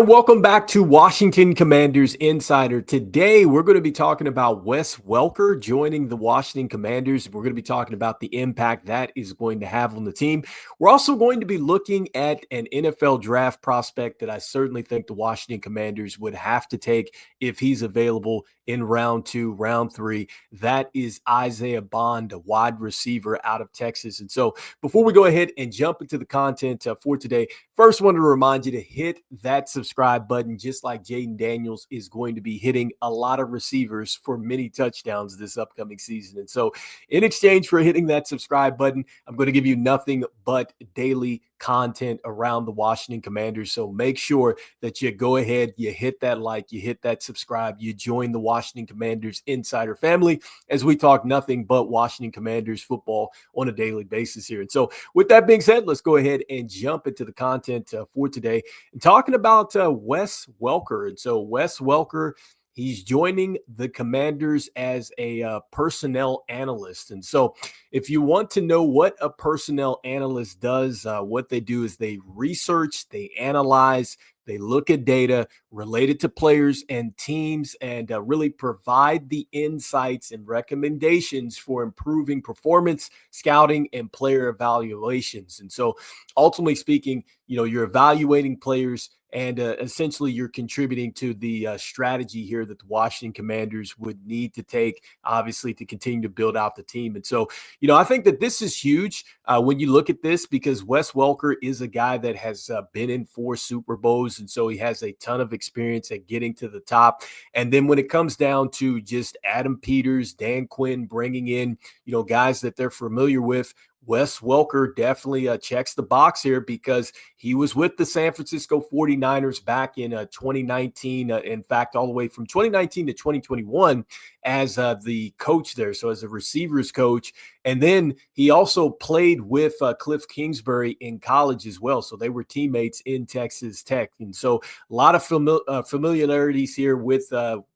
And welcome back to Washington Commanders Insider. Today, we're going to be talking about Wes Welker joining the Washington Commanders. We're going to be talking about the impact that is going to have on the team. We're also going to be looking at an NFL draft prospect that I certainly think the Washington Commanders would have to take if he's available in round 2, round 3. That is Isaiah Bond, a wide receiver out of Texas. And so before we go ahead and jump into the content for today, first wanted to remind you to hit that subscribe button, just like Jaden Daniels is going to be hitting a lot of receivers for many touchdowns this upcoming season. And so in exchange for hitting that subscribe button, I'm going to give you nothing but daily content around the Washington Commanders. So make sure that you go ahead, you hit that like, you hit that subscribe, you join the Washington Commanders Insider family as we talk nothing but Washington Commanders football on a daily basis here. And so with that being said, let's go ahead and jump into the content for today and talking about Wes Welker. And so Wes Welker, he's joining the Commanders as a personnel analyst. And so if you want to know what a personnel analyst does, what they do is they research, they analyze, they look at data related to players and teams and really provide the insights and recommendations for improving performance, scouting, and player evaluations. And so ultimately speaking, you're evaluating players and essentially you're contributing to the strategy here that the Washington Commanders would need to take, obviously, to continue to build out the team. And so, I think that this is huge when you look at this because Wes Welker is a guy that has been in 4 Super Bowls. And so he has a ton of experience at getting to the top. And then when it comes down to just Adam Peters, Dan Quinn bringing in, guys that they're familiar with, Wes Welker definitely checks the box here because he was with the San Francisco 49ers back in 2019. In fact, all the way from 2019 to 2021 as the coach there. So as a receivers coach. And then he also played with Cliff Kingsbury in college as well. So they were teammates in Texas Tech. And so a lot of familiarities here with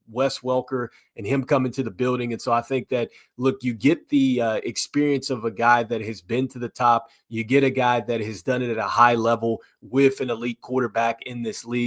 Wes Welker and him coming to the building. And so I think that, look, you get the experience of a guy that has been to the top. You get a guy that has done it at a high level with an elite quarterback in this league.